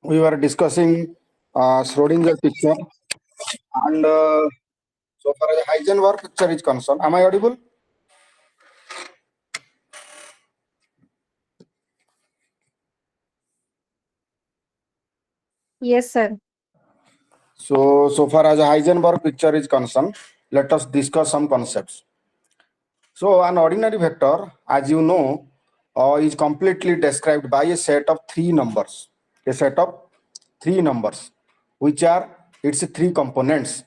we were discussing Schrodinger picture, and so far as Heisenberg picture is concerned, am I audible? Yes, sir. So far as Heisenberg picture is concerned, let us discuss some concepts. So an ordinary vector, as you know, is completely described by a set of three numbers. A set of three numbers, which are its three components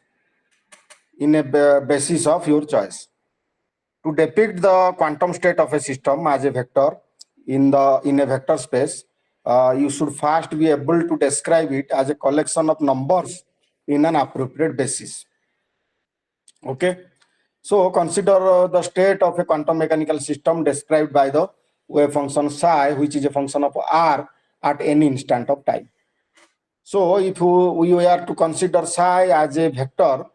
in a basis of your choice. To depict the quantum state of a system as a vector in a vector space, you should first be able to describe it as a collection of numbers in an appropriate basis. Okay, so consider the state of a quantum mechanical system described by the wave function psi, which is a function of r at any instant of time. So if we were to consider psi as a vector,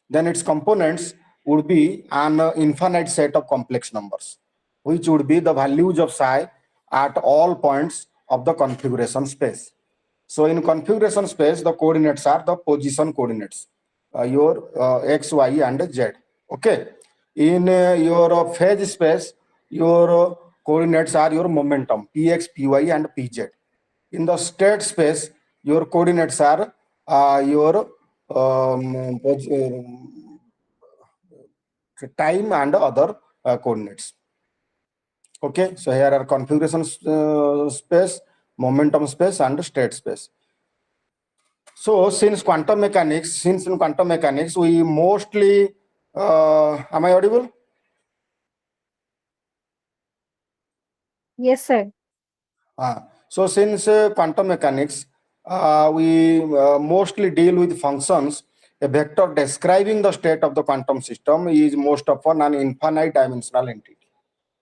then its components would be an infinite set of complex numbers, which would be the values of psi at all points of the configuration space. So in configuration space, the coordinates are the position coordinates, your x, y, and z. Okay. In your phase space, your coordinates are your momentum, px, py, and pz. In the state space, your coordinates are your time and other coordinates. Okay, so here are configuration space, momentum space, and state space. So since in quantum mechanics, we mostly am I audible? Yes, sir. So since quantum mechanics, we mostly deal with functions. A vector describing the state of the quantum system is most often an infinite dimensional entity.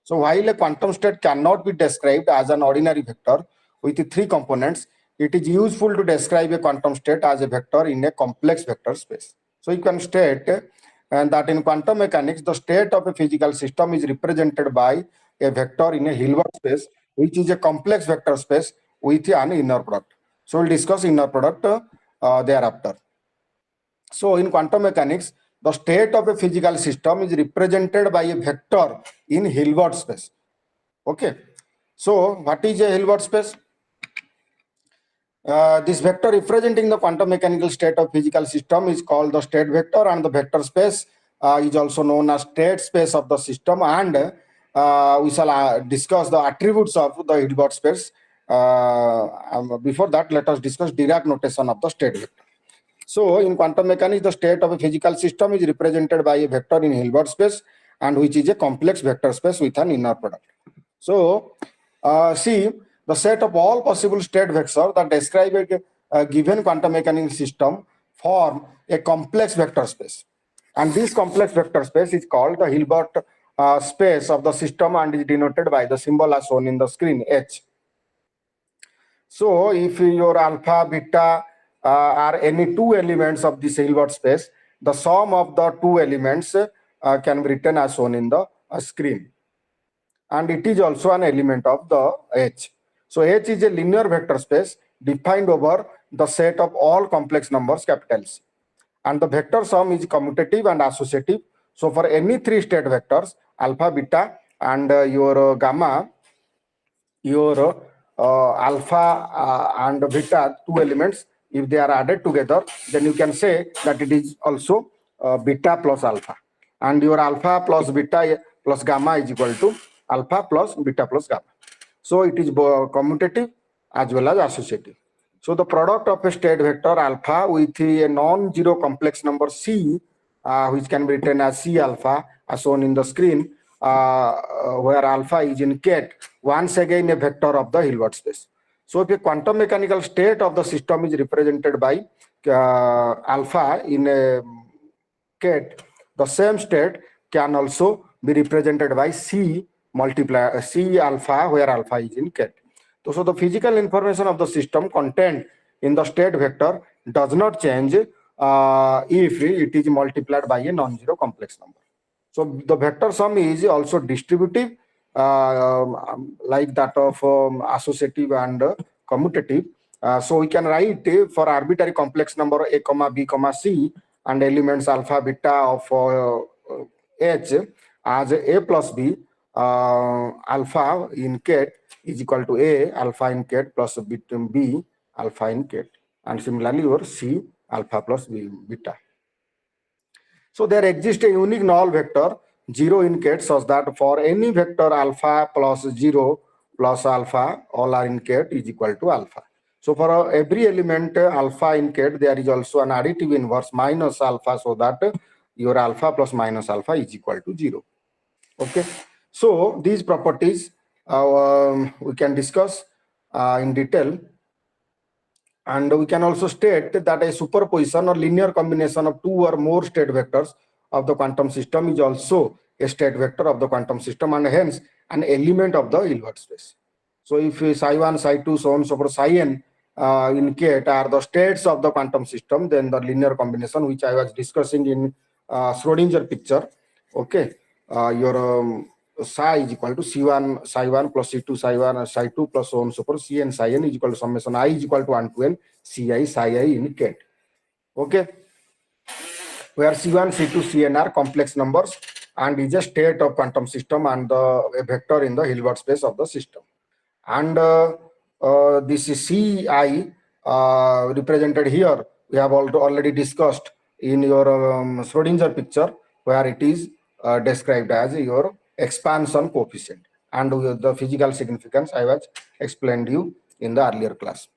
So while a quantum state cannot be described as an ordinary vector with three components, it is useful to describe a quantum state as a vector in a complex vector space. So you can state that in quantum mechanics, the state of a physical system is represented by a vector in a Hilbert space, which is a complex vector space with an inner product. So we'll discuss inner product thereafter. So in quantum mechanics, the state of a physical system is represented by a vector in Hilbert space. Okay. So what is a Hilbert space? This vector representing the quantum mechanical state of physical system is called the state vector, and the vector space is also known as state space of the system, and we shall discuss the attributes of the Hilbert space. Before that, let us discuss Dirac notation of the state vector. So in quantum mechanics, the state of a physical system is represented by a vector in Hilbert space, and which is a complex vector space with an inner product. So see, the set of all possible state vectors that describe a given quantum mechanical system form a complex vector space. And this complex vector space is called the Hilbert space of the system and is denoted by the symbol as shown in the screen, H. So if your alpha, beta are any two elements of this Hilbert space, the sum of the two elements can be written as shown in the screen. And it is also an element of the H. So H is a linear vector space defined over the set of all complex numbers, capital C. And the vector sum is commutative and associative. So for any three state vectors, alpha, beta, and your gamma, your alpha and beta, two elements, if they are added together, then you can say that it is also beta plus alpha. And your alpha plus beta plus gamma is equal to alpha plus beta plus gamma. So it is commutative as well as associative. So the product of a state vector alpha with a non-zero complex number C, which can be written as C alpha, as shown in the screen, where alpha is in ket, once again a vector of the Hilbert space. So if a quantum mechanical state of the system is represented by alpha in a ket, the same state can also be represented by C multiply C alpha, where alpha is in ket. So the physical information of the system contained in the state vector does not change if it is multiplied by a non-zero complex number. So the vector sum is also distributive, like that of associative and commutative. So we can write for arbitrary complex number a comma b comma c and elements alpha beta of h as a plus b alpha in ket is equal to a alpha in ket plus b alpha in ket, and similarly your c alpha plus b beta. So there exists a unique null vector 0 in ket such that for any vector alpha plus 0 plus alpha all are in ket is equal to alpha. So for every element alpha in ket there is also an additive inverse minus alpha, so that your alpha plus minus alpha is equal to 0. Okay. So these properties we can discuss in detail. And we can also state that a superposition or linear combination of two or more state vectors of the quantum system is also a state vector of the quantum system and hence an element of the Hilbert space. So if psi1, psi2, so on, so forth, psi n in Ket are the states of the quantum system, then the linear combination which I was discussing in Schrodinger picture, okay, your psi is equal to C1 psi1 plus C2 psi1 psi2 plus so on so forth, Cn psi n is equal to summation I is equal to 1 to n Ci psi I in Ket. Okay, where C1, C2, Cn are complex numbers and is a state of quantum system and a vector in the Hilbert space of the system. And this is Ci represented here. We have already discussed in your Schrodinger picture, where it is described as your expansion coefficient, and the physical significance I was explained you in the earlier class.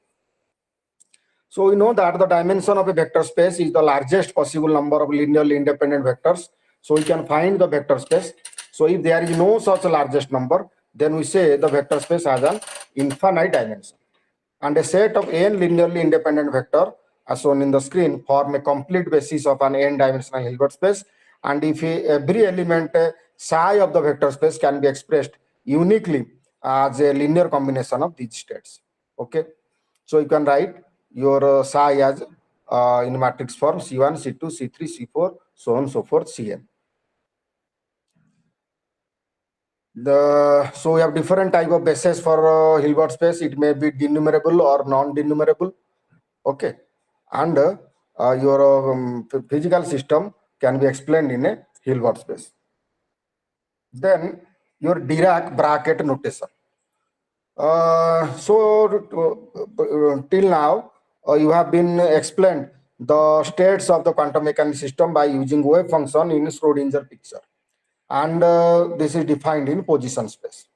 So we know that the dimension of a vector space is the largest possible number of linearly independent vectors. So we can find the vector space. So if there is no such largest number, then we say the vector space has an infinite dimension. And a set of n linearly independent vector, as shown in the screen, form a complete basis of an n-dimensional Hilbert space. And if every element psi of the vector space can be expressed uniquely as a linear combination of these states. Okay, so you can write your psi as in matrix form C1, C2, C3, C4, so on, so forth, Cn. So we have different type of bases for Hilbert space. It may be denumerable or non-denumerable. Okay, and your physical system can be explained in a Hilbert space. Then your Dirac bracket notation. Till now you have been explained the states of the quantum mechanics system by using wave function in Schrodinger picture, and this is defined in position space.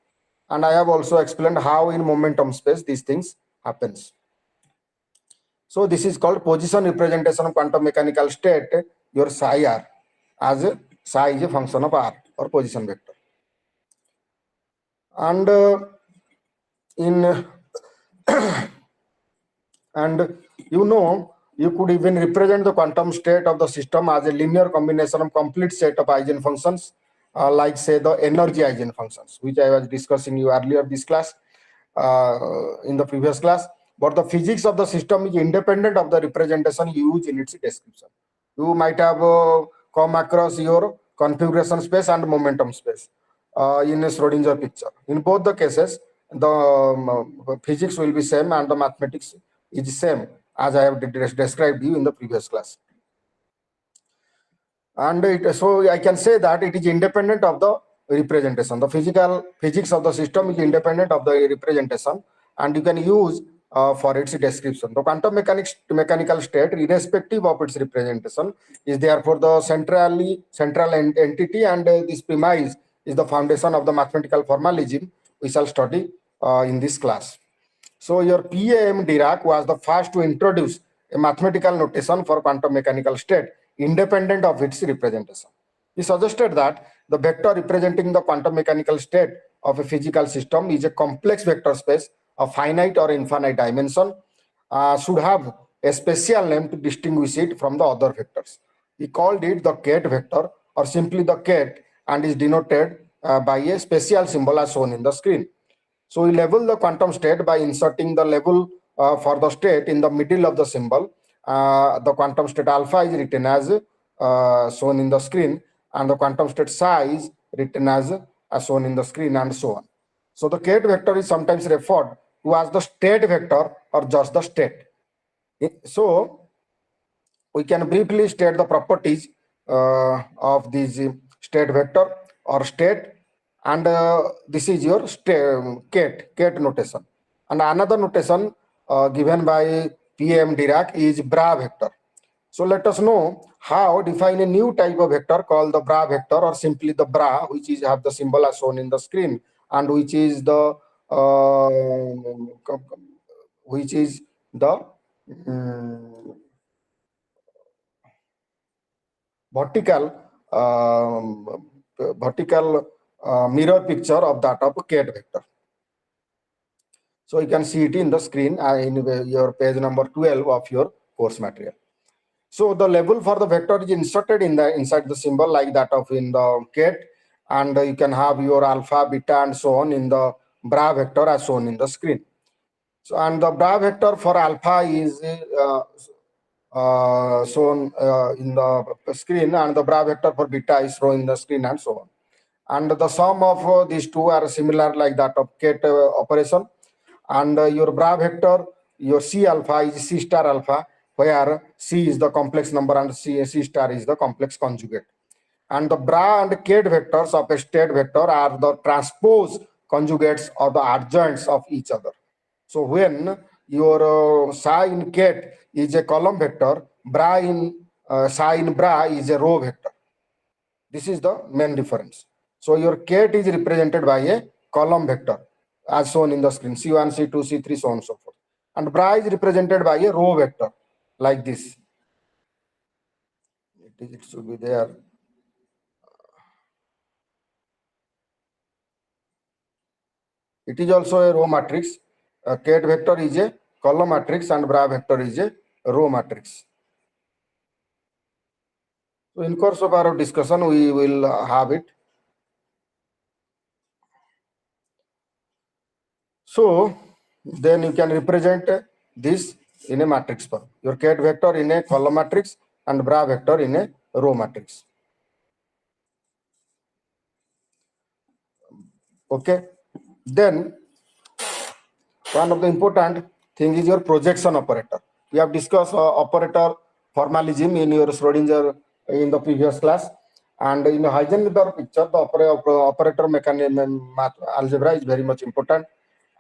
And I have also explained how in momentum space these things happens. So this is called position representation of quantum mechanical state, your psi r, as psi is a function of r or position vector. And and you could even represent the quantum state of the system as a linear combination of complete set of eigenfunctions, like say the energy eigenfunctions, which I was discussing you earlier this class, in the previous class. But the physics of the system is independent of the representation used in its description. You might have come across your configuration space and momentum space in a Schrodinger picture. In both the cases, the physics will be same and the mathematics is same as I have described you in the previous class. And so I can say that it is independent of the representation. The physics of the system is independent of the representation, and you can use for its description. The quantum mechanical state, irrespective of its representation, is therefore the central entity, and this premise is the foundation of the mathematical formalism we shall study in this class. So your PAM Dirac was the first to introduce a mathematical notation for quantum mechanical state independent of its representation. He suggested that the vector representing the quantum mechanical state of a physical system is a complex vector space of finite or infinite dimension, should have a special name to distinguish it from the other vectors. He called it the Ket vector, or simply the Ket, and is denoted by a special symbol as shown in the screen. So we label the quantum state by inserting the label for the state in the middle of the symbol. The quantum state alpha is written as shown in the screen, and the quantum state psi is written as shown in the screen, and so on. So the Ket vector is sometimes referred to as the state vector or just the state. So we can briefly state the properties of this state vector or state, and this is your Kate notation. And another notation given by P.M. Dirac is bra vector. So let us know how define a new type of vector called the bra vector, or simply the bra, which is have the symbol as shown in the screen, and which is the which is the mm, vertical mirror picture of that of a cat vector. So you can see it in the screen in your page number 12 of your course material. So the label for the vector is inserted in the inside the symbol like that of in the cat, and you can have your alpha, beta, and so on in the bra vector as shown in the screen. So and the bra vector for alpha is shown in the screen, and the bra vector for beta is shown in the screen, and so on. And the sum of these two are similar like that of cat operation. And your bra vector, your C alpha is C star alpha, where C is the complex number and C star is the complex conjugate. And the bra and cat vectors of a state vector are the transpose conjugates or the adjoints of each other. So when your psi in cat is a column vector, psi in bra is a row vector. This is the main difference. So your cat is represented by a column vector as shown in the screen, C1, C2, C3, so on and so forth. And bra is represented by a row vector like this. It should be there. It is also a row matrix. Cat vector is a column matrix and bra vector is a row matrix. So in course of our discussion, we will have it. So then you can represent this in a matrix form. Your cat vector in a column matrix and bra vector in a row matrix. Okay. Then one of the important thing is your projection operator. We have discussed operator formalism in your Schrodinger in the previous class. And in the Heisenberg picture, the operator mechanism algebra is very much important,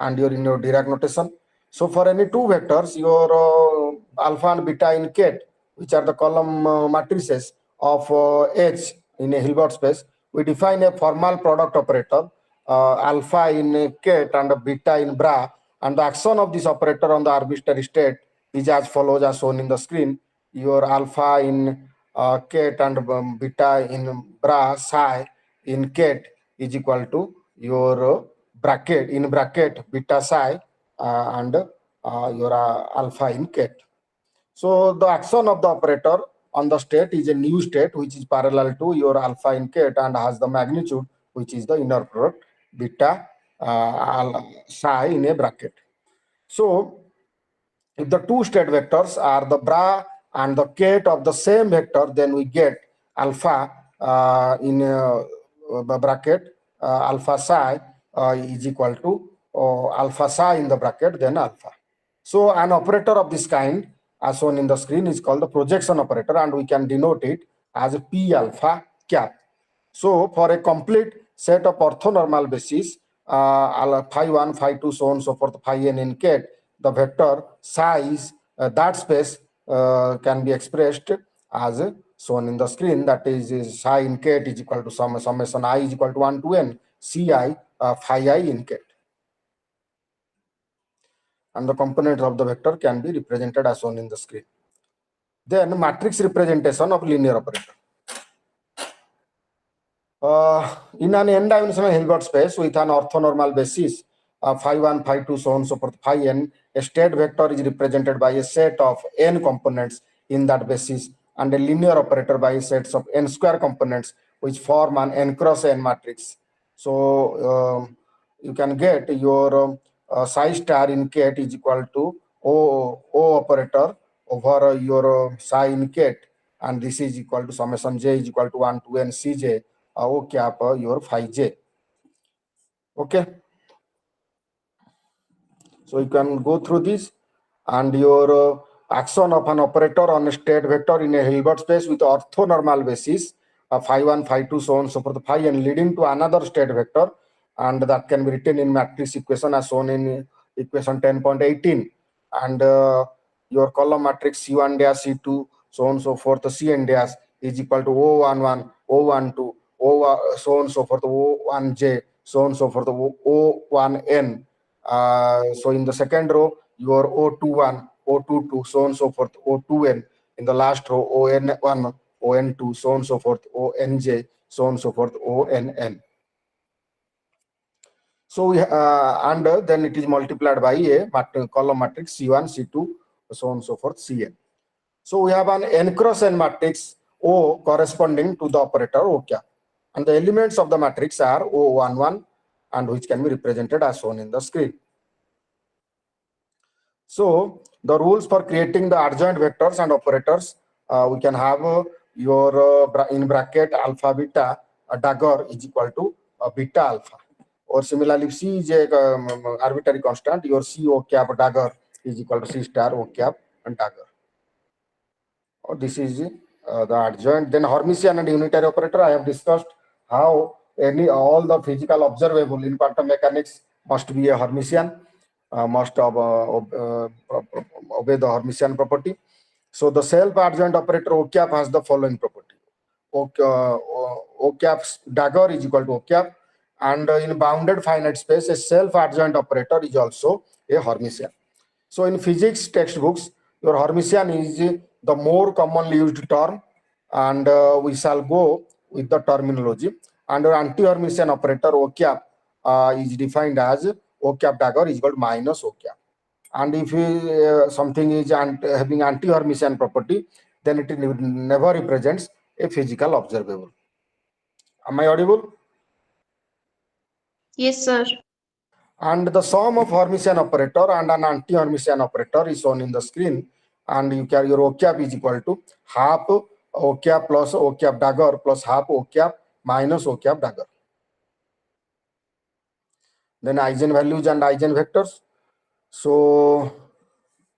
and you're in your Dirac notation. So for any two vectors, your alpha and beta in cat, which are the column matrices of H in a Hilbert space, we define a formal product operator, alpha in cat and beta in bra, and the action of this operator on the arbitrary state is as follows as shown in the screen. Your alpha in cat and beta in bra psi in cat is equal to your bracket in bracket beta psi and your alpha in cat. So the action of the operator on the state is a new state which is parallel to your alpha in cat and has the magnitude which is the inner product beta psi in a bracket. So if the two state vectors are the bra and the cat of the same vector, then we get alpha in bracket alpha psi is equal to alpha psi in the bracket, then alpha. So an operator of this kind, as shown in the screen, is called the projection operator, and we can denote it as P alpha cap. So for a complete set of orthonormal bases, phi 1, phi 2, so on, so forth, phi n in cat, the vector size, that space can be expressed as shown in the screen, that is psi in cat is equal to summation I is equal to 1 to n ci phi I in cat. And the components of the vector can be represented as shown in the screen. Then matrix representation of linear operator. In an n-dimensional Hilbert space with an orthonormal basis, phi 1, phi 2, so on, so forth, phi n, a state vector is represented by a set of n components in that basis, and a linear operator by sets of n square components which form an n cross n matrix. So you can get your psi star in cat is equal to O operator over your psi in cat, and this is equal to summation j is equal to 1 to n cj O cap your phi j. Okay. So you can go through this, and your action of an operator on a state vector in a Hilbert space with orthonormal basis, phi 1, phi 2, so on and so forth, phi n leading to another state vector, and that can be written in matrix equation as shown in equation 10.18. And your column matrix C1 dash, C2, so on and so forth, Cn dash is equal to O11, O12, so on and so forth, O1j, so on and so forth, O1n. So in the second row, your O21, O22, so on and so forth, O2n. In the last row, ON1, ON2, so on and so forth, ONJ, so on and so forth, ONN. So we and then it is multiplied by a column matrix C1, C2, so on and so forth, Cn. So we have an n cross n matrix O corresponding to the operator O cap, and the elements of the matrix are O11, and which can be represented as shown in the screen. So the rules for creating the adjoint vectors and operators, we can have your in bracket alpha beta dagger is equal to beta alpha, or similarly if C is a arbitrary constant, your C O cap dagger is equal to C star O cap and dagger. This is the adjoint. Then Hermitian and unitary operator, I have discussed how all the physical observable in quantum mechanics must be a Hermitian, must obey the Hermitian property. So the self-adjoint operator O cap has the following property. O cap's dagger is equal to O cap, and in bounded finite space, a self-adjoint operator is also a Hermitian. So in physics textbooks, your Hermitian is the more commonly used term, and we shall go with the terminology. And your anti-Hermitian operator O cap is defined as O cap dagger is equal to minus O cap. And if something is having anti-Hermitian property, then it never represents a physical observable. Am I audible? Yes, sir. And the sum of Hermitian operator and an anti-Hermitian operator is shown in the screen. And you carry your O cap is equal to half O cap plus O cap dagger plus half O cap minus O cap dagger. Then eigenvalues and eigenvectors. So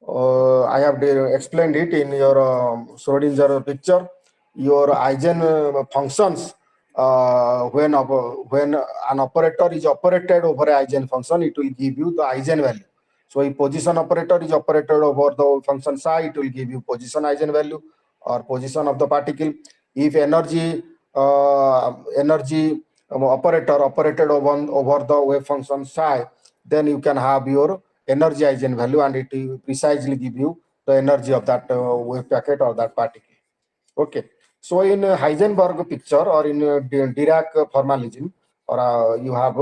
I have explained it in your Schrodinger picture. Your eigen functions, when an operator is operated over a eigen function, it will give you the eigenvalue. So if position operator is operated over the function psi, it will give you position eigenvalue or position of the particle. If energy operator operated over the wave function psi, then you can have your energy eigenvalue, and it will precisely give you the energy of that wave packet or that particle. Okay. So in Heisenberg picture or in Dirac formalism, or you have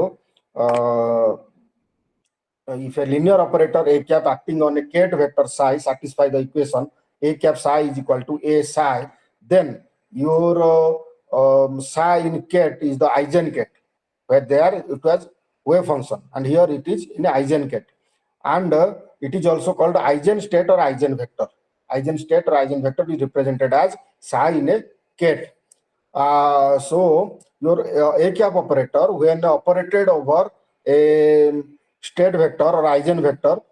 if a linear operator A cap acting on a kth vector psi satisfy the equation A cap psi is equal to A psi, then your psi in kth is the eigenket, where there it was wave function, and here it is in eigenket. And it is also called eigenstate or eigenvector. Eigenstate or eigenvector is represented as psi in a kth. So your A cap operator, when operated over a state vector or eigenvector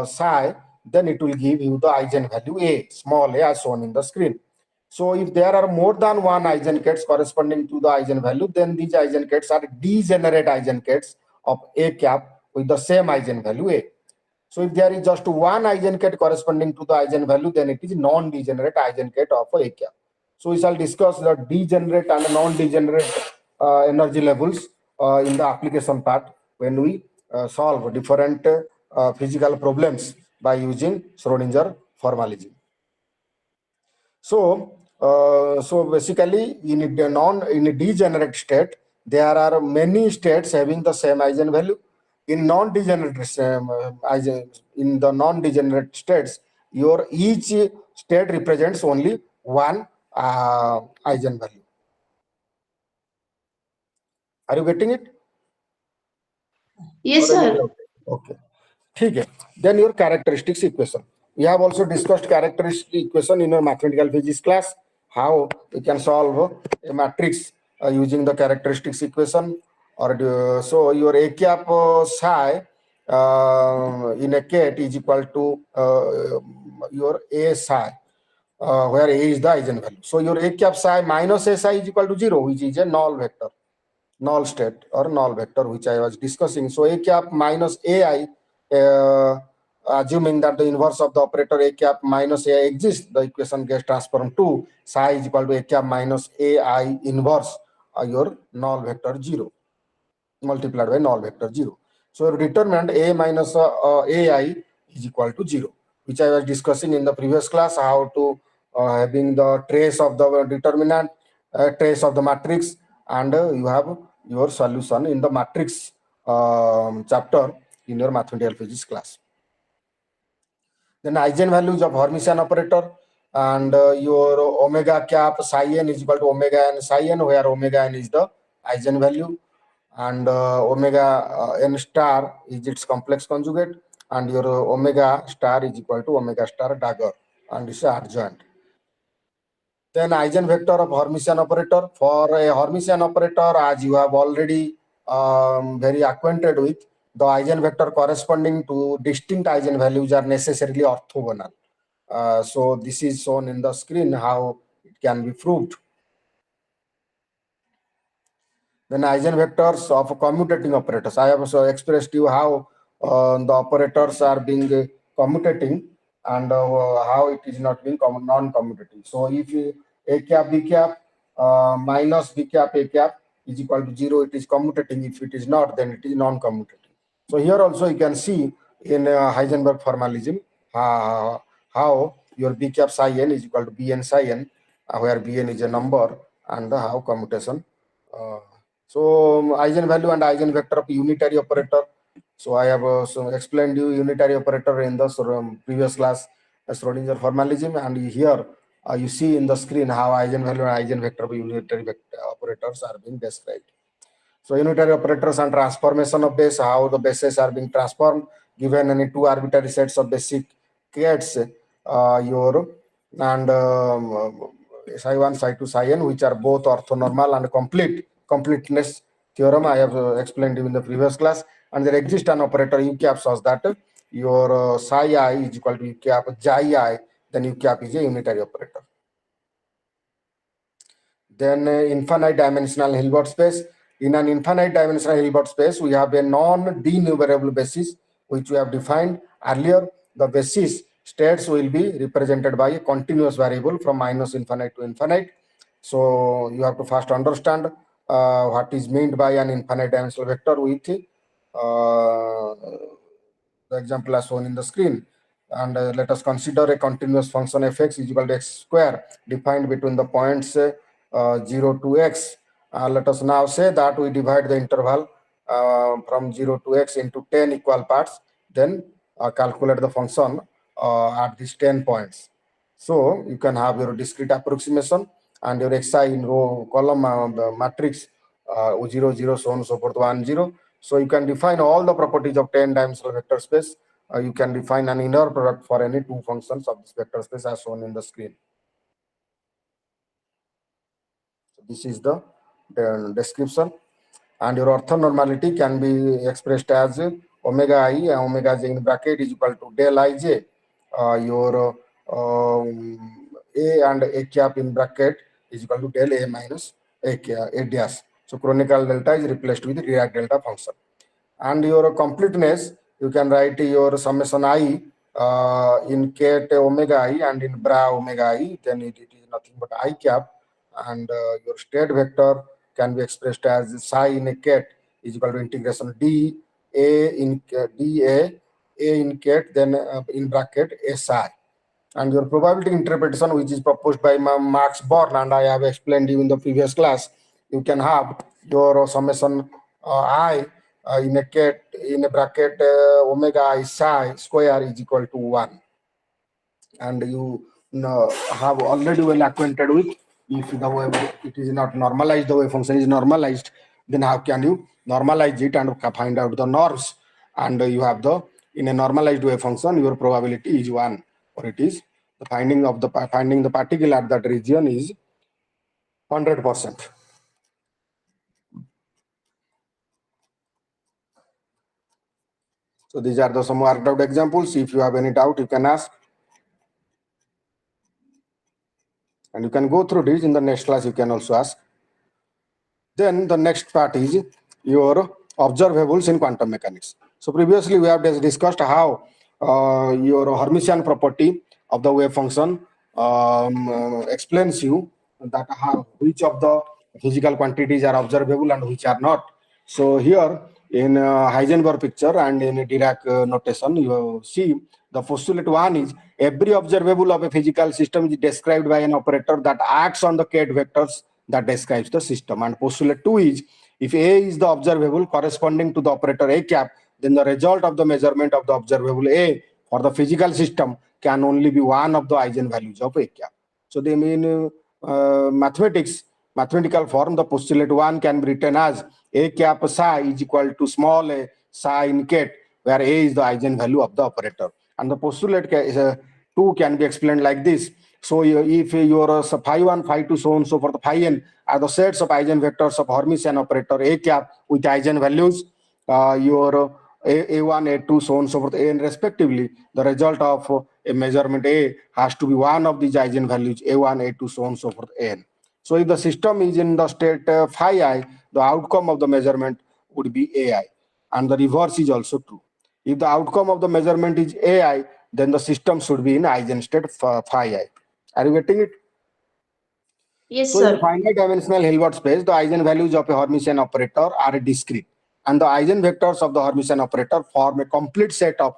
psi, then it will give you the eigenvalue A, small a, as shown in the screen. So if there are more than one eigenkets corresponding to the eigenvalue, then these eigenkets are degenerate eigenkets of A cap with the same eigenvalue A. So if there is just one eigenket corresponding to the eigenvalue, then it is non-degenerate eigenket of A cap. So we shall discuss the degenerate and non-degenerate energy levels in the application part when we solve different physical problems by using Schrodinger formalism. So, so basically, in a degenerate state, there are many states having the same eigenvalue. In non-degenerate in the non-degenerate states, your each state represents only one eigenvalue. Are you getting it? Yes, sir. Okay. Okay. Then your characteristics equation. We have also discussed characteristic equation in your mathematical physics class, how you can solve a matrix using the characteristics equation. Or so your A cap psi in a ket is equal to your A psi, where A is the eigenvalue. So your A cap psi minus A psi is equal to 0, which is a null vector, null state or null vector, which I was discussing. So A cap minus AI, assuming that the inverse of the operator A cap minus AI exists, the equation gets transformed to psi is equal to A cap minus AI inverse, your null vector 0, multiplied by null vector 0. So determinant A minus AI is equal to 0, which I was discussing in the previous class, how to having the trace of the determinant, trace of the matrix, and you have your solution in the matrix chapter in your mathematical physics class. Then eigenvalues of Hermitian operator, and your omega cap psi n is equal to omega n psi n, where omega n is the eigenvalue, and omega n star is its complex conjugate, and your omega star is equal to omega star dagger, and it's adjoint. Then eigenvector of Hermitian operator. For a Hermitian operator, as you have already very acquainted with, the eigenvector corresponding to distinct eigenvalues are necessarily orthogonal. So this is shown in the screen how it can be proved. Then eigenvectors of commutating operators. I have also expressed you how the operators are being commutating, and how it is not being non-commutating. So if a cap b cap minus b cap a cap is equal to 0, it is commutating. If it is not, then it is non-commutating. So here also you can see in Heisenberg formalism how your b cap psi n is equal to bn psi n, where bn is a number, and how commutation. So eigenvalue and eigenvector of unitary operator. So I have explained you unitary operator in the previous class, Schrodinger formalism, and here you see in the screen how eigenvalue and eigenvector of unitary operators are being described. So unitary operators and transformation of base, how the bases are being transformed given any two arbitrary sets of basic kets, your and psi1, psi2, psi n, which are both orthonormal and completeness theorem I have explained in the previous class. And there exists an operator u cap such that your psi I is equal to u cap xi I, then u cap is a unitary operator. Then infinite dimensional Hilbert space. In an infinite dimensional Hilbert space, we have a non-denumerable basis, which we have defined earlier. The basis states will be represented by a continuous variable from minus infinite to infinite. So you have to first understand what is meant by an infinite dimensional vector with the example as shown in the screen. And let us consider a continuous function fx is equal to x square defined between the points 0 to x. Let us now say that we divide the interval from 0 to x into 10 equal parts, then calculate the function at these 10 points. So you can have your discrete approximation, and your xi in row column matrix 0 0 so on and so forth 1 0. So you can define all the properties of 10 dimensional vector space. You can define an inner product for any two functions of this vector space as shown in the screen. So this is the description, and your orthonormality can be expressed as omega I, omega j in bracket is equal to del ij, your a and a cap in bracket is equal to del a minus a dash. So chronicle delta is replaced with Dirac delta function. And your completeness, you can write your summation I in ket omega I and in bra omega I, then it is nothing but I cap, and your state vector can be expressed as psi in a ket is equal to integration d a in a in ket, then in bracket a psi. And your probability interpretation, which is proposed by Max Born, and I have explained you in the previous class, you can have your summation I in a ket in a bracket omega I psi square is equal to 1. And you have already well acquainted with, if the way it is not normalized, the way function is normalized, then how can you normalize it and find out the norms? And you have the, in a normalized wave function, your probability is 1, or it is the finding the particle at that region is 100%. So these are the some worked out examples. If you have any doubt, you can ask. And you can go through this in the next class, you can also ask. Then the next part is your observables in quantum mechanics. So previously we have discussed how your Hermitian property of the wave function explains you that how which of the physical quantities are observable and which are not. So here in Heisenberg picture and in Dirac notation, you see the postulate one is every observable of a physical system is described by an operator that acts on the K vectors that describes the system. And postulate two is if A is the observable corresponding to the operator A cap, then the result of the measurement of the observable A for the physical system can only be one of the eigenvalues of A cap. So they mean mathematical form, the postulate one can be written as A cap psi is equal to small a psi in ket, where A is the eigenvalue of the operator. And the postulate two can be explained like this. So if your phi 1, phi 2, so on, so for the phi n are the sets of eigenvectors of Hermitian operator A cap with eigenvalues, your A1, A2, so on, so forth, an respectively, the result of a measurement A has to be one of these eigenvalues, A1, A2, so on, so forth, n. So if the system is in the state phi I, the outcome of the measurement would be AI. And the reverse is also true. If the outcome of the measurement is AI, then the system should be in eigenstate phi I. Are you getting it? Yes, So in sir. finite dimensional Hilbert space, the eigenvalues of a Hermitian operator are discrete, and the eigenvectors of the Hermitian operator form a complete set of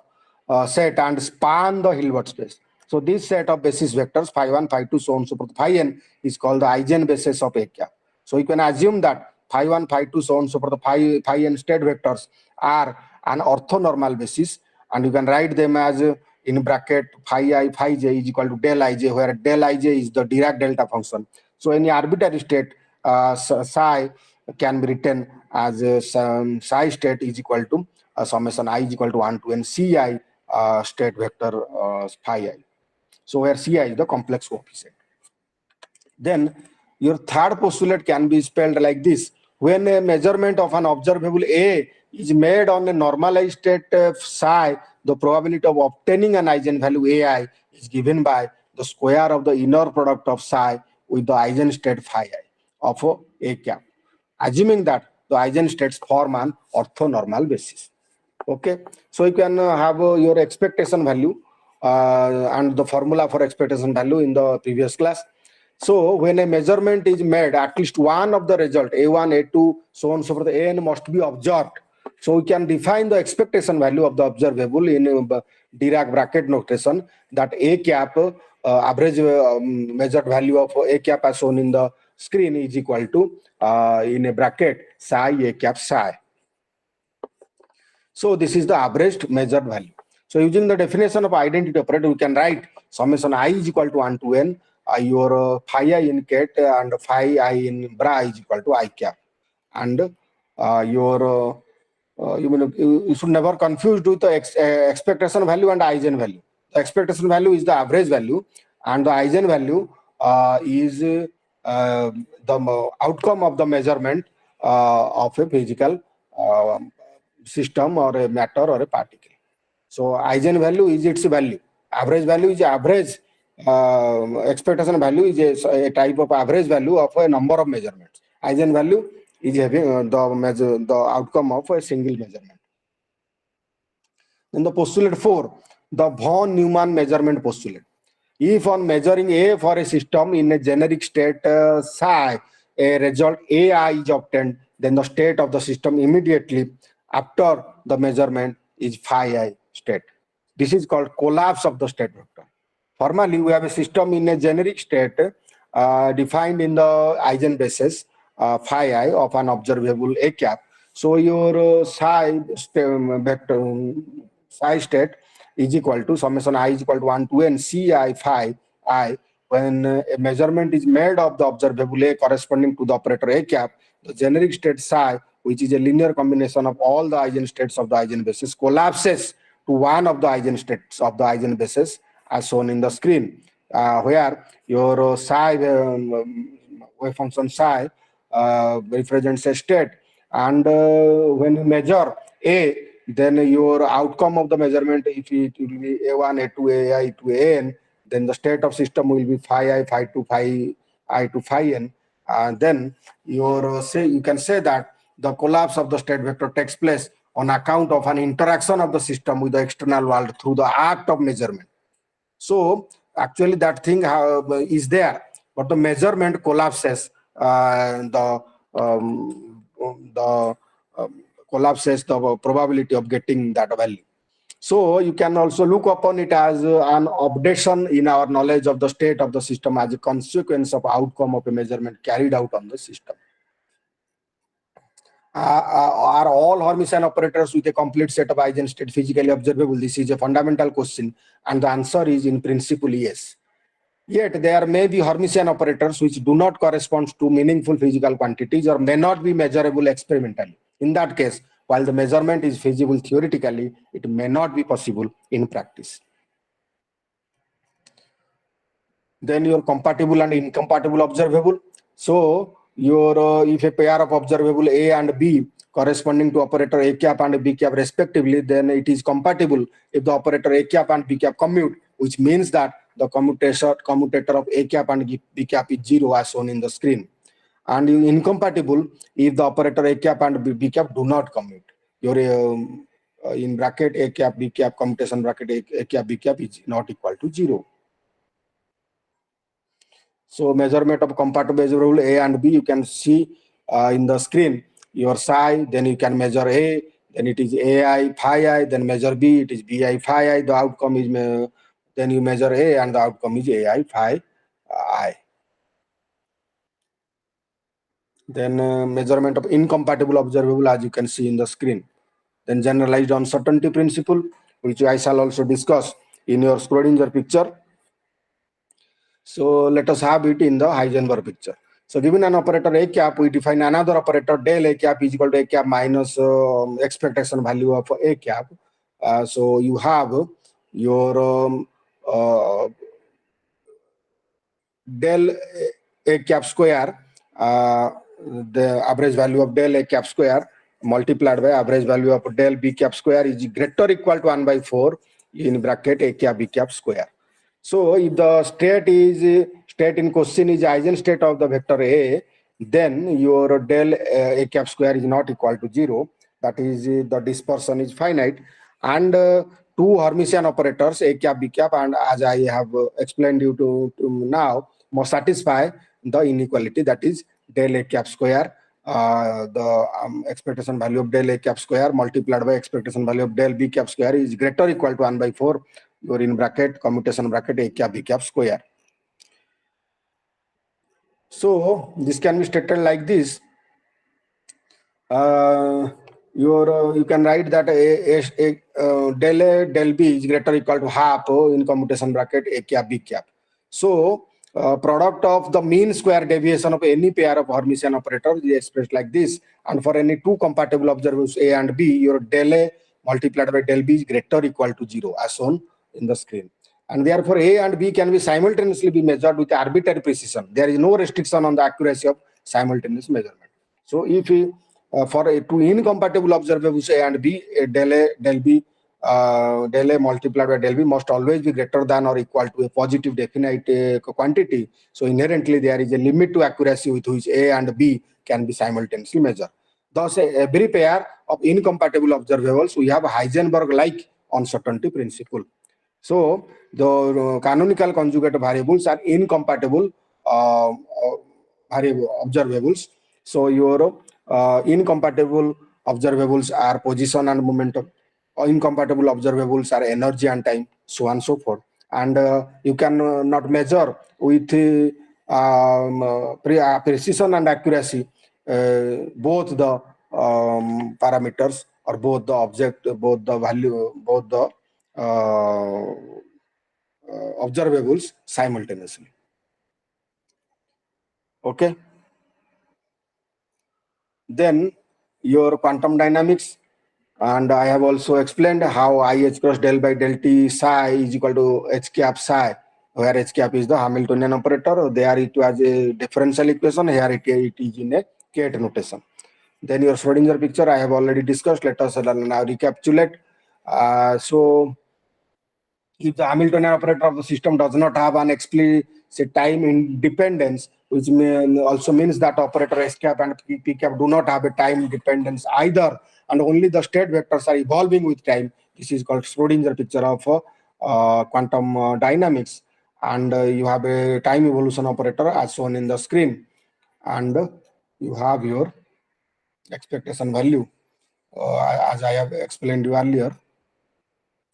set and span the Hilbert space. So this set of basis vectors phi 1, phi 2, so on, so forth, phi n is called the eigenbasis of A cap. So you can assume that phi 1, phi 2, so on, so forth, phi n state vectors are an orthonormal basis, and you can write them as in bracket phi I, phi j is equal to del ij, where del ij is the Dirac delta function. So any arbitrary state psi can be written as psi state is equal to summation I is equal to 1 to n ci state vector phi I. So where ci is the complex coefficient. Then your third postulate can be spelled like this. When a measurement of an observable A is made on a normalized state psi, the probability of obtaining an eigenvalue AI is given by the square of the inner product of psi with the eigenstate phi I of A cap, assuming that the eigenstates form an orthonormal basis. Okay, so you can have your expectation value and the formula for expectation value in the previous class. So when a measurement is made, at least one of the result, A1, A2, so on, so forth, An must be observed. So we can define the expectation value of the observable in Dirac bracket notation that A cap, average measured value of A cap as shown in the screen is equal to, in a bracket, psi A cap psi. So this is the averaged measured value. So using the definition of identity operator, we can write summation I is equal to 1 to n, your phi I in ket and phi I in bra is equal to I cap. And you should never confuse with the expectation value and eigenvalue. The expectation value is the average value, and the eigenvalue is the outcome of the measurement of a physical system or a matter or a particle. So eigenvalue is its value. Average value is average. Expectation value is a type of average value of a number of measurements. Eigenvalue is having the outcome of a single measurement. Then the postulate 4, the von Neumann measurement postulate. If on measuring A for a system in a generic state psi, a result AI is obtained, then the state of the system immediately after the measurement is phi I state. This is called collapse of the state vector. Formally, we have a system in a generic state defined in the eigenbasis phi I of an observable A cap. So your psi vector psi state is equal to summation I is equal to 1 to n ci phi I. When a measurement is made of the observable A corresponding to the operator A cap, the generic state psi, which is a linear combination of all the eigenstates of the eigenbasis, collapses to one of the eigenstates of the eigenbasis as shown in the screen, where your psi wave function psi represents a state, and when you measure A then your outcome of the measurement, if it will be A1, A2, AI to AN, then the state of system will be phi I, phi 2, phi I to phi n. And then your you can say that the collapse of the state vector takes place on account of an interaction of the system with the external world through the act of measurement. So actually that thing is there, but the measurement collapses the collapses the probability of getting that value. So you can also look upon it as an updation in our knowledge of the state of the system as a consequence of outcome of a measurement carried out on the system. Are all Hermitian operators with a complete set of eigenstate physically observable? This is a fundamental question, and the answer is in principle yes. Yet there may be Hermitian operators which do not correspond to meaningful physical quantities or may not be measurable experimentally. In that case, while the measurement is feasible theoretically, it may not be possible in practice. Then your compatible and incompatible observable. So your if a pair of observable A and B corresponding to operator A cap and B cap respectively, then it is compatible if the operator A cap and B cap commute, which means that the commutator of A cap and B cap is 0 as shown in the screen. And incompatible if the operator A cap and B cap do not commute. Your in bracket A cap B cap commutation bracket A cap B cap is not equal to 0. So measurement of compatible observable A and B, you can see in the screen your psi, then you can measure A, then it is AI phi I, then measure B, it is BI phi I, the outcome is, then you measure A and the outcome is AI phi I. Then measurement of incompatible observable, as you can see in the screen. Then generalized uncertainty principle, which I shall also discuss in your Schrodinger picture. So let us have it in the Heisenberg picture. So given an operator A cap, we define another operator del A cap is equal to A cap minus expectation value of A cap. So you have your del A cap square, the average value of del A cap square multiplied by average value of del B cap square is greater or equal to 1 by 4 in bracket A cap B cap square. So if the state in question is eigenstate of the vector A, then your del A cap square is not equal to 0. That is, the dispersion is finite. And two Hermitian operators, A cap, B cap, and as I have explained you to now, must satisfy the inequality, that is del A cap square, the expectation value of del A cap square multiplied by expectation value of del B cap square is greater or equal to 1 by 4. You're in bracket, commutation bracket, A cap, B cap square. So this can be stated like this. You can write that del A del B is greater or equal to half in commutation bracket A cap, B cap. So product of the mean square deviation of any pair of Hermitian operators is expressed like this. And for any two compatible observables A and B, your del A multiplied by del B is greater or equal to 0 as shown in the screen. And therefore A and B can be simultaneously be measured with arbitrary precision. There is no restriction on the accuracy of simultaneous measurement. So if we for two incompatible observables A and B, del A del B del A multiplied by del B must always be greater than or equal to a positive definite quantity. So inherently there is a limit to accuracy with which A and B can be simultaneously measured. Thus, every pair of incompatible observables, we have a Heisenberg-like uncertainty principle. So the canonical conjugate variables are incompatible observables. So your incompatible observables are position and momentum. Incompatible observables are energy and time, so on and so forth. And you can not measure with precision and accuracy both the parameters or both the object, both the value, both the observables simultaneously. Okay. Then your quantum dynamics, and I have also explained how IH cross del by del T psi is equal to H cap psi, where H cap is the Hamiltonian operator. There it was a differential equation, here it is in a Kate notation. Then your Schrodinger picture I have already discussed. Let us now recapitulate. So if the Hamiltonian operator of the system does not have an explicit time independence, which also means that operator S cap and P cap do not have a time dependence either, and only the state vectors are evolving with time. This is called Schrodinger picture of quantum dynamics. And you have a time evolution operator as shown in the screen. And you have your expectation value as I have explained you earlier.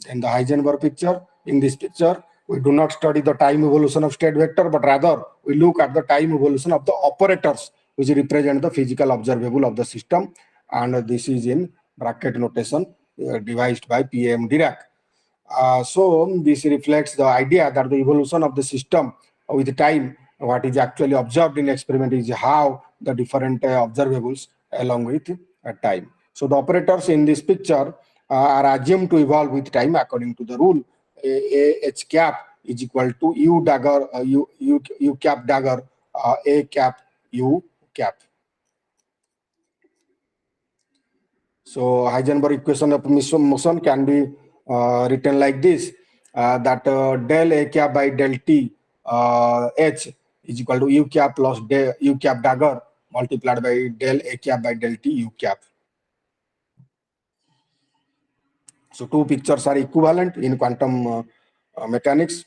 In the Heisenberg picture, in this picture, we do not study the time evolution of state vector, but rather we look at the time evolution of the operators, which represent the physical observable of the system. And this is in bracket notation devised by P.M. Dirac. So this reflects the idea that the evolution of the system with time, what is actually observed in experiment is how the different observables along with time. So the operators in this picture are assumed to evolve with time according to the rule H cap is equal to U dagger U cap dagger A cap U cap. So Heisenberg equation of motion can be written like this, that del A cap by del T H is equal to U cap plus del U cap dagger multiplied by del A cap by del T U cap. So two pictures are equivalent in quantum mechanics.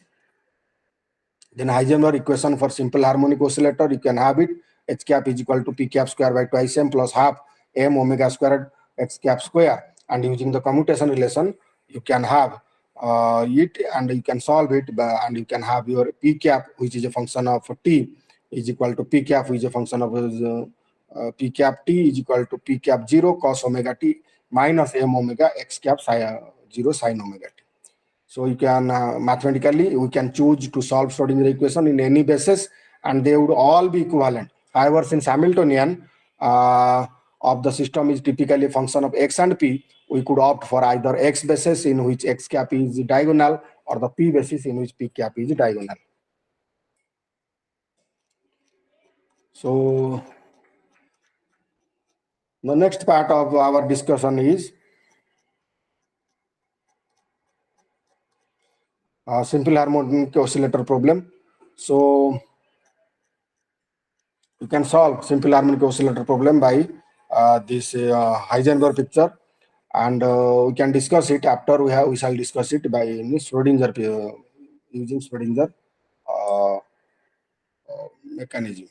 Then Heisenberg equation for simple harmonic oscillator, you can have it H cap is equal to P cap square by twice m plus half m omega squared X cap square. And using the commutation relation, you can have it and you can solve it and you can have your P cap, which is a function of T, is equal to P cap, which is a function of P cap T is equal to P cap 0 cos omega T minus m omega X cap 0 sin omega T. So you can mathematically, we can choose to solve Schrodinger equation in any basis and they would all be equivalent. However, since Hamiltonian of the system is typically a function of X and P, we could opt for either X basis in which X cap is diagonal or the P basis in which P cap is diagonal. So the next part of our discussion is simple harmonic oscillator problem. So you can solve simple harmonic oscillator problem by this Heisenberg picture, and we can discuss it after we shall discuss it by Schrodinger using Schrodinger mechanism,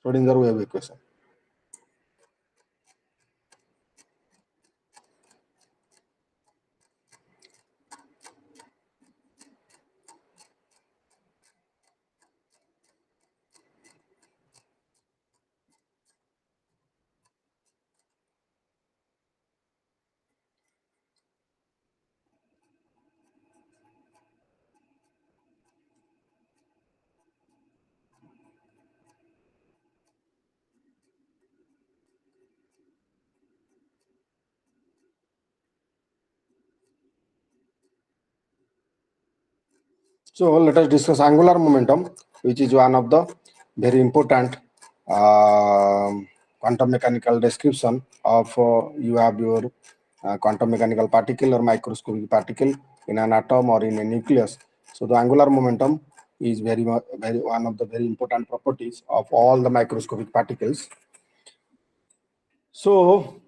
Schrodinger wave equation. So let us discuss angular momentum, which is one of the very important quantum mechanical description of you have your quantum mechanical particle or microscopic particle in an atom or in a nucleus. So the angular momentum is very one of the very important properties of all the microscopic particles. So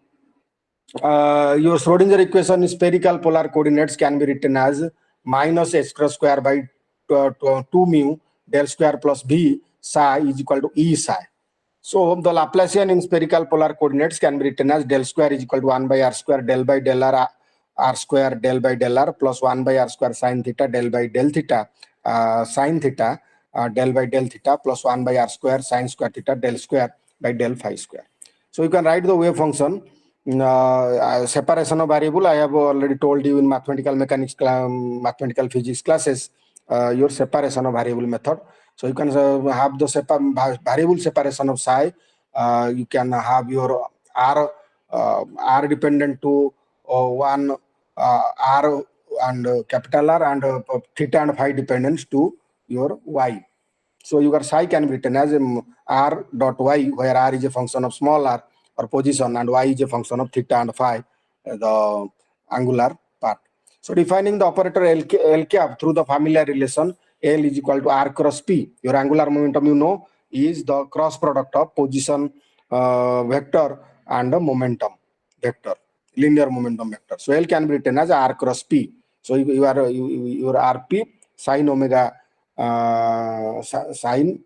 your Schrodinger equation spherical polar coordinates can be written as minus h square by 2 mu del square plus b psi is equal to e psi. So the Laplacian in spherical polar coordinates can be written as del square is equal to 1 by r square del by del r square del by del r plus 1 by r square sin theta del by del theta sin theta del by del theta plus 1 by r square sin square theta del square by del phi square. So you can write the wave function. Separation of variable, I have already told you in mathematical mechanics, mathematical physics classes, your separation of variable method. So you can have the variable separation of psi. You can have your r dependent to one r and capital R and theta and phi dependence to your y. So your psi can be written as r dot y, where r is a function of small r or position, and y is a function of theta and phi, the angular part. So defining the operator L cap through the familiar relation L is equal to r cross p. Your angular momentum, you know, is the cross product of position vector and the momentum vector, linear momentum vector. So L can be written as r cross p. So your rp sine omega sine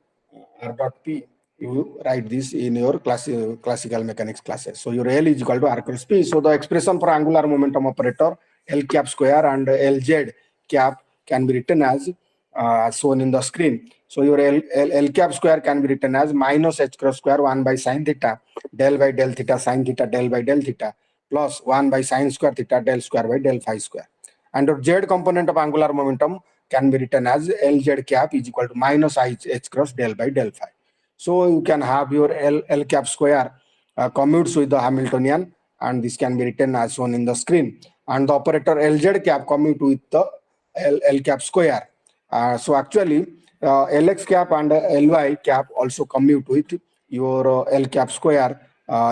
r dot p. You write this in your classical mechanics classes. So your L is equal to r cross p. So the expression for angular momentum operator L cap square and Lz cap can be written as shown in the screen. So your L cap square can be written as minus h cross square 1 by sine theta del by del theta sine theta del by del theta plus 1 by sine square theta del square by del phi square. And the z component of angular momentum can be written as Lz cap is equal to minus h cross del by del phi. So you can have your L cap square commutes with the Hamiltonian, and this can be written as shown in the screen. And the operator Lz cap commute with the L cap square. So actually, Lx cap and Ly cap also commute with your L cap square,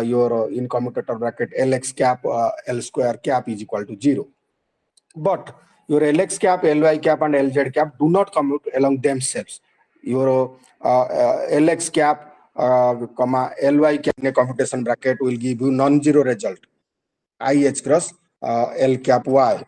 your in commutator bracket Lx cap, L square cap is equal to 0. But your Lx cap, Ly cap, and Lz cap do not commute along themselves. Your Lx cap, comma Ly cap in a commutation bracket will give you non-zero result. IH cross L cap Y.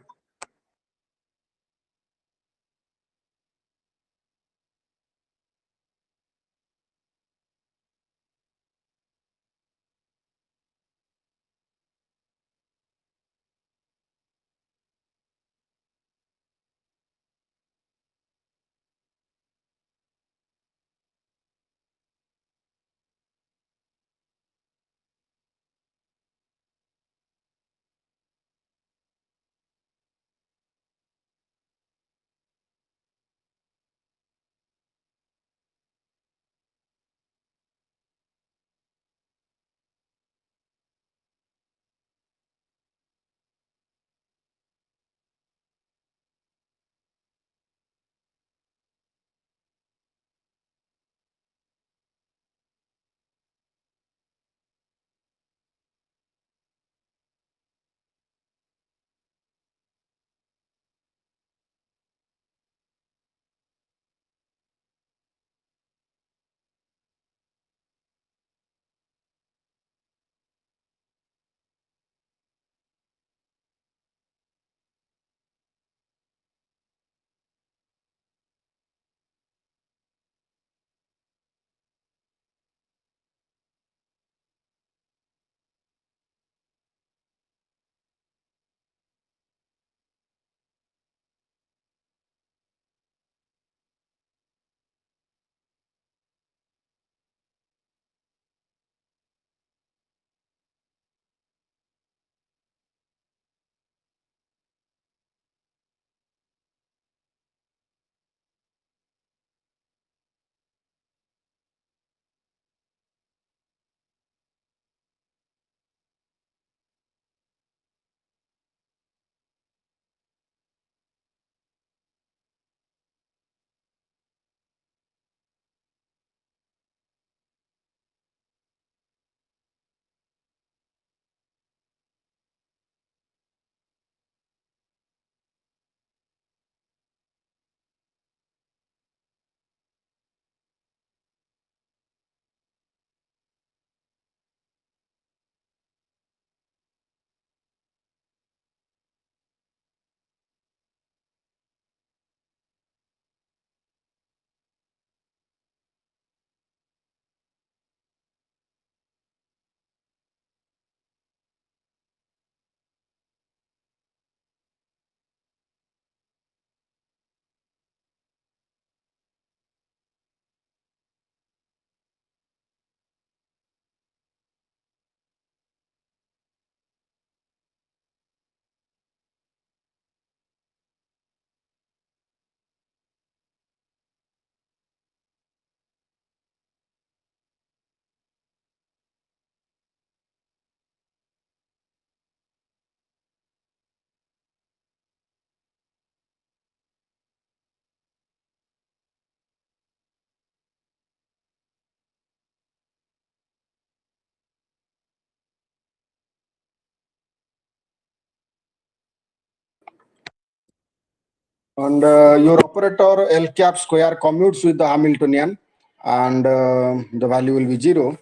And your operator L cap square commutes with the Hamiltonian, and the value will be 0.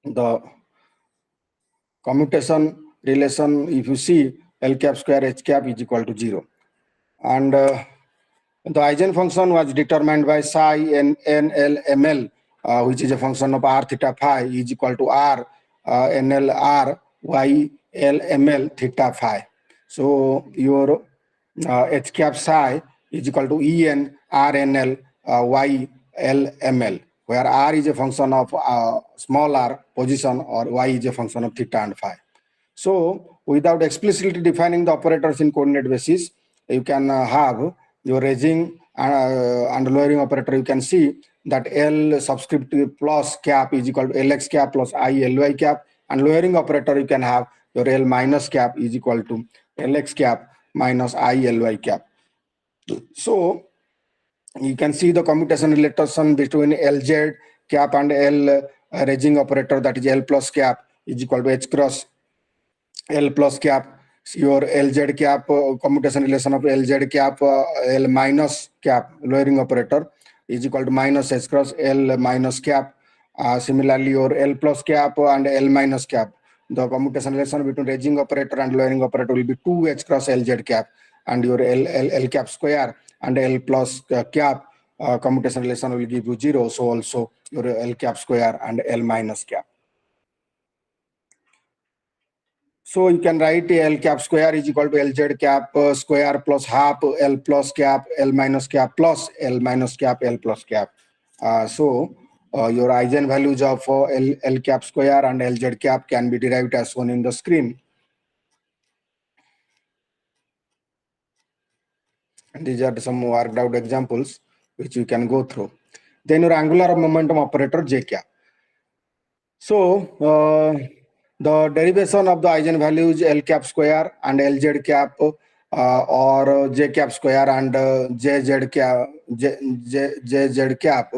The commutation relation, if you see, L cap square H cap is equal to 0. And the eigenfunction was determined by psi NL ML, which is a function of r theta phi is equal to r NL r y L ML theta phi. So your H cap psi is equal to En RNL Y L ML, where r is a function of small r position, or y is a function of theta and phi. So without explicitly defining the operators in coordinate basis, you can have your raising and lowering operator. You can see that L subscript plus cap is equal to Lx cap plus I Ly cap, and lowering operator you can have your L minus cap is equal to Lx cap minus I Ly cap. So you can see the commutation relation between Lz cap and L raising operator, that is L plus cap is equal to H cross L plus cap. Your Lz cap commutation relation of Lz cap L minus cap lowering operator is equal to minus H cross L minus cap. Similarly, your L plus cap and L minus cap, the commutation relation between raising operator and lowering operator will be 2H cross Lz cap, and your L cap square and L plus cap commutation relation will give you 0. So also your L cap square and L minus cap. So you can write L cap square is equal to Lz cap square plus half L plus cap L minus cap plus L minus cap L plus cap. Your eigenvalues of L cap square and Lz cap can be derived as shown in the screen. And these are some worked out examples which you can go through. Then your angular momentum operator J cap. So the derivation of the eigenvalues L cap square and Lz cap or J cap square and JZ cap, JZ cap.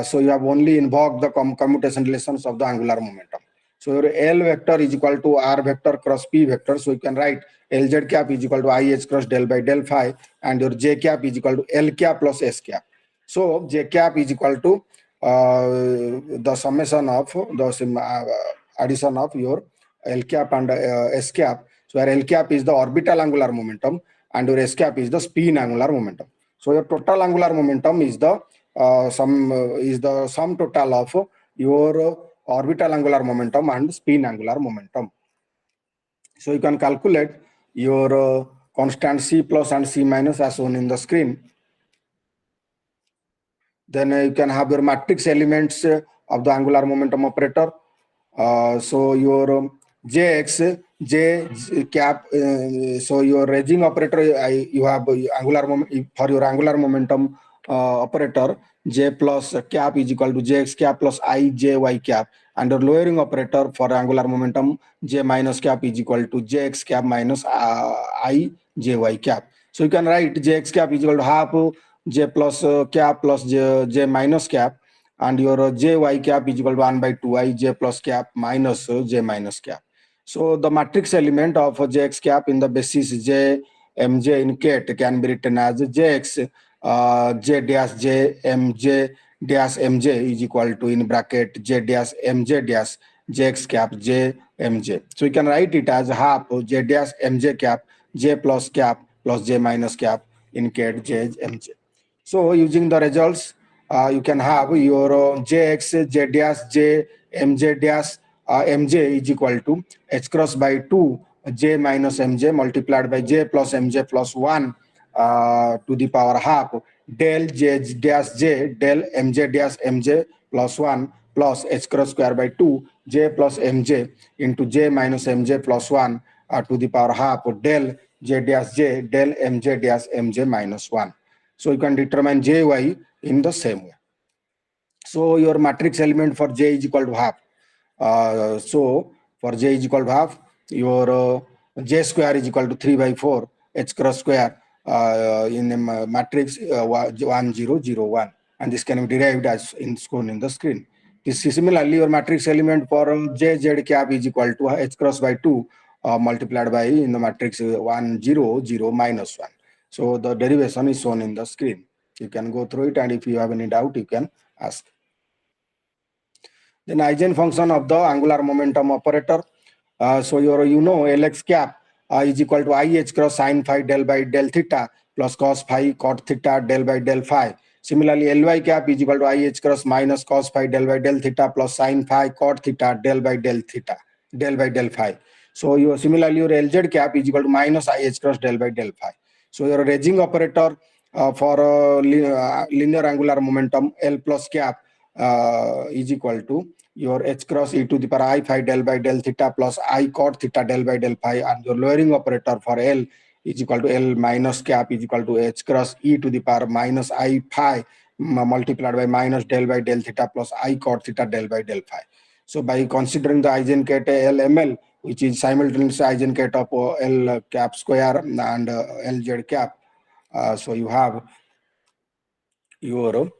So you have only invoked the commutation relations of the angular momentum. So your L vector is equal to R vector cross P vector. So you can write Lz cap is equal to IH cross del by del phi, and your J cap is equal to L cap plus S cap. So J cap is equal to the summation of the addition of your L cap and S cap. So where L cap is the orbital angular momentum and your S cap is the spin angular momentum. So your total angular momentum is the sum total of your orbital angular momentum and spin angular momentum. So you can calculate your constant C plus and C minus as shown in the screen. Then you can have your matrix elements of the angular momentum operator. So your Jx, J cap, so your raising operator, you have angular for your angular momentum operator, J plus cap is equal to Jx cap plus I Jy cap, and your lowering operator for angular momentum, J minus cap is equal to Jx cap minus I Jy cap. So you can write Jx cap is equal to half J plus cap plus J minus cap, and your Jy cap is equal to 1 by 2i J plus cap minus J minus cap. So the matrix element of Jx cap in the basis J Mj in Ket can be written as Jx J dash J Mj dash Mj is equal to in bracket J dash Mj dash Jx cap J Mj. So you can write it as half J dash Mj cap J plus cap plus J minus cap in Ket J Mj. So using the results, you can have your Jx J dash J Mj dash Mj is equal to H cross by 2 J minus Mj multiplied by J plus Mj plus 1 to the power half del J dash J del Mj dash Mj plus 1 plus H cross square by 2 J plus Mj into J minus Mj plus 1 to the power half del J dash J del Mj dash Mj minus 1. So you can determine Jy in the same way. So your matrix element for J is equal to half. So for J is equal to half, your J square is equal to 3 by 4 H cross square in a matrix 1 0 0 1, and this can be derived as shown in the screen. This is similarly your matrix element for J Z cap is equal to H cross by 2 multiplied by in the matrix 1 0 0 minus 1. So the derivation is shown in the screen. You can go through it, and if you have any doubt, you can ask. Then eigenfunction of the angular momentum operator. So you know Lx cap is equal to IH cross sin phi del by del theta plus cos phi cot theta del by del phi. Similarly, Ly cap is equal to IH cross minus cos phi del by del theta plus sin phi cot theta del by del theta del by del phi. So similarly your Lz cap is equal to minus IH cross del by del phi. So your raging operator for linear angular momentum L plus cap is equal to your h cross e to the power I phi del by del theta plus I cot theta del by del phi, and your lowering operator for L is equal to L minus cap is equal to h cross e to the power minus I phi multiplied by minus del by del theta plus I cot theta del by del phi. So by considering the eigenkete LML, which is simultaneous eigenkete of L cap square and Lz cap, so you have your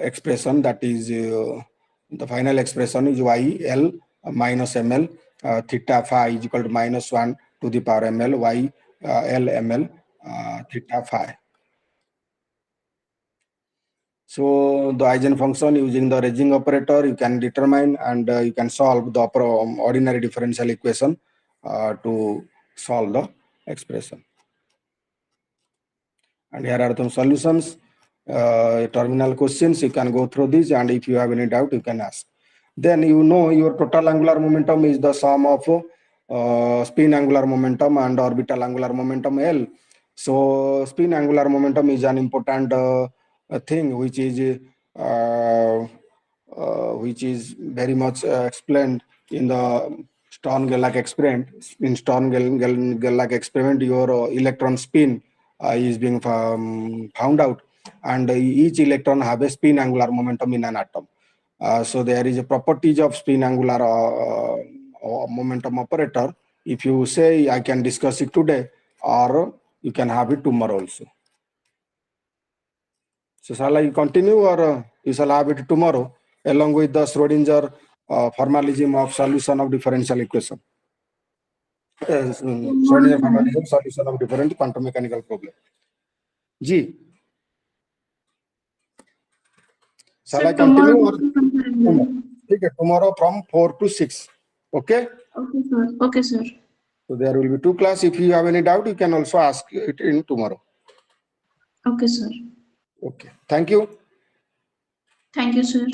expression, that is the final expression is y L minus ml theta phi is equal to minus 1 to the power ml y L ml theta phi. So the eigenfunction using the raging operator you can determine, and you can solve the ordinary differential equation to solve the expression. And here are some solutions, terminal questions. You can go through these, and if you have any doubt, you can ask. Then you know your total angular momentum is the sum of spin angular momentum and orbital angular momentum L. So spin angular momentum is an important thing which is very much explained in the Stern-Gerlach experiment. In Stern-Gerlach experiment, your electron spin is being found out, and each electron have a spin angular momentum in an atom. So there is a properties of spin angular momentum operator. If you say I can discuss it today, or you can have it tomorrow also. So shall I continue, or you shall have it tomorrow along with the Schrodinger formalism of solution of differential equation? Schrodinger formalism solution of different quantum mechanical problem. G. Shall Sir, I continue, or tomorrow. okay, tomorrow from 4 to 6? Okay. Okay, sir. Okay, sir. So there will be 2 classes. If you have any doubt, you can also ask it in tomorrow. Okay, sir. Okay. Thank you. Thank you, sir.